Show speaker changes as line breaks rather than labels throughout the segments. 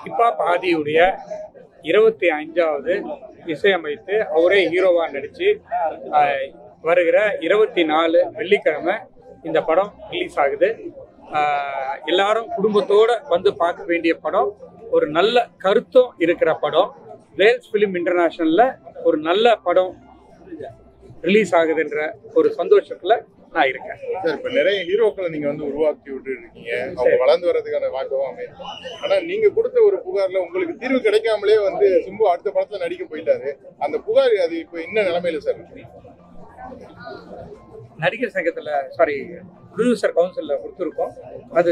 Hip hop ஆதியுடைய 25வது இசையமைத்து அவரே ஹீரோவா நடிச்சு வருகிற 24 வெள்ளிக்கிழமை இந்த படம் ரிலீஸ் ஆகுது. எல்லாரும் குடும்பத்தோட வந்து பார்க்க வேண்டிய படம். ஒரு நல்ல கருத்தம் இருக்கிற படம். வேல்ஸ் பிலிம் இன்டர்நேஷனல்ல ஒரு நல்ல படம் ரிலீஸ் ஆகுதுன்ற ஒரு சந்தோஷத்துல நான் இருக்கேன்.
சார், இப்ப நிறைய ஹீரோக்களை நீங்க வந்து உருவாக்கி விட்டு இருக்கீங்க. அவங்க வளர்ந்து வர்றதுக்கான வாய்ப்பும் அமையும். ஆனா நீங்க கொடுத்த ஒரு புகார்ல உங்களுக்கு தீர்வு கிடைக்காமலே வந்து சிம்பு அடுத்த படத்துல நடிக்க போயிட்டாரு. அந்த புகார் அது இப்ப என்ன நிலைமையில சார் இருக்கு?
நடிகர் சங்கத்துல ப்ரொடியூசர் கவுன்சில்ல கொடுத்துருக்கோம். அது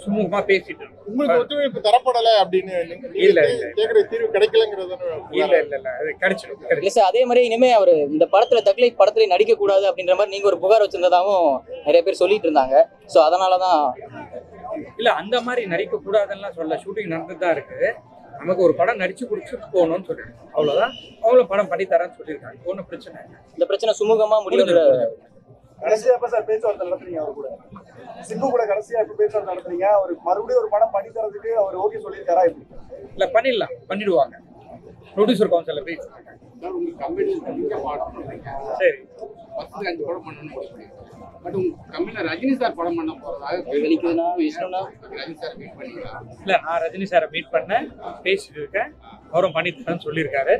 சுமூகமா பேசிட்டு இருக்கோம்.
உங்களுக்கு ஒத்துழைப்பு தரப்படலை அப்படின்னு
இல்ல
கேக்குற தீர்வு கிடைக்கலங்கிறது
இல்ல அது கிடைச்சிடும்.
அதே மாதிரி இனிமே அவர் இந்த படத்துல தக்லைஃப் படத்துல நடிக்க கூடாது அப்படின்ற மாதிரி நீங்க ஒரு புகார் வச்சிருந்ததாவும் நிறைய பேர் சொல்லிட்டு இருந்தாங்க. சோ அதனாலதான்
இல்ல அந்த மாதிரி நடிக்க கூடாதுன்னா சொல்ல, ஷூட்டிங் நடந்துட்டு தான் இருக்கு. நமக்கு ஒரு படம் நடிச்சு குடிச்சுட்டு போகணும்னு சொல்லிருக்கோம். அவ்வளவுதான். அவங்களும் படம் பண்ணி தரேன்னு சொல்லியிருக்காங்க. ஒன்றும் பிரச்சனை இல்லை.
இந்த பிரச்சனை சுமூகமா முடிவு.
கடைசியா எப்ப சார் பேச்சுவார்த்தை நடத்துறீங்க? அவர் கூட சிம்பு கூட கடைசியா எப்ப பேச்சுவார்த்தை நடத்துறீங்க? அவர் மறுபடியும் ஒரு படம் பண்ணி தரதுக்கு அவர் ஓகே சொல்லியிருக்காரா?
இல்ல பண்ணிடுவாங்க. ப்ரொடியூசர் கவுன்சில்ல பேசி சரி
10-5 படம் பண்ணணும். பட் உங்க கம்பெனில ரஜினி சார் படம் பண்ண போறதாக ரஜினி சார் மீட் பண்ணிக்கலாம்.
இல்ல, நான் ரஜினி சாரை மீட் பண்ணேன், பேசிட்டு இருக்கேன். அவரும் பண்ணித்தரேன்னு சொல்லியிருக்காரு.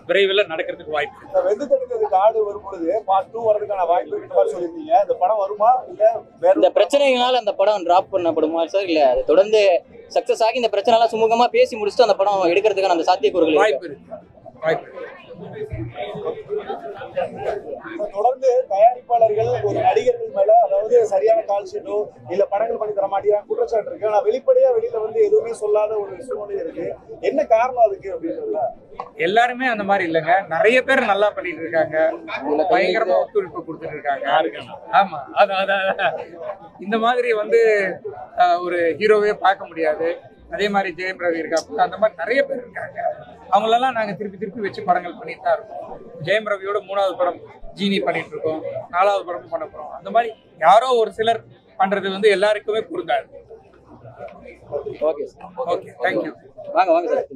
விரைவில் நடக்கிறதுக்கு வாய்ப்பு.
வெந்து தடுக்கிறதுக்கு ஆடு வரும்பொழுது பார்ட் 2 வரதுக்கான வாய்ப்பு இருக்கிற மாதிரி சொல்லியிருந்தீங்க. இந்த படம் வருமா இல்ல வேற
இந்த பிரச்சனைகளால அந்த படம் டிராப் பண்ணப்படுமா சார்? இல்ல அது தொடர்ந்து சக்சஸ் ஆகி இந்த பிரச்சனை எல்லாம் சுமூகமா பேசி முடிச்சுட்டு அந்த படம் எடுக்கிறதுக்கான அந்த சாத்தியக்கூறுகள்
வாய்ப்பு இருக்கு.
தொடர்ந்து தயாரிப்பாளர்கள் ஒரு நடிகர்கள் மேல அதாவது சரியான கால் ஷீட்டோ இல்ல படங்கள் பண்ணி தர மாட்டேங்கிறாங்க குற்றச்சாட்டு இருக்கு. ஆனா வெளிப்படையா வெளியில வந்து எதுவுமே சொல்லாத ஒரு சூழ்நிலை இருக்கு. என்ன காரணம் அதுக்கு அப்படின்றதுல
எல்லாருமே அந்த மாதிரி இல்லைங்க. நிறைய பேர் நல்லா பண்ணிட்டு இருக்காங்க. பயங்கரமா ஒத்துழைப்பு கொடுத்துட்டு இருக்காங்க. ஆமா, இந்த மாதிரி வந்து ஒரு ஹீரோவே பார்க்க முடியாது. அதே மாதிரி ஜெயம் ரவி இருக்காங்க. அந்த மாதிரி நிறைய பேர் இருக்காங்க. அவங்களெல்லாம் நாங்க திருப்பி வச்சு படங்கள் பண்ணிட்டு தான் இருக்கோம். ஜெயம் ரவியோட 3வது படம் ஜீனி பண்ணிட்டு இருக்கோம். 4வது படமும் பண்ண போறோம். அந்த மாதிரி யாரோ ஒரு சிலர் பண்றது வந்து எல்லாருக்குமே பொருந்தாது.
Okay
okay, thank you.
வாங்க சார்.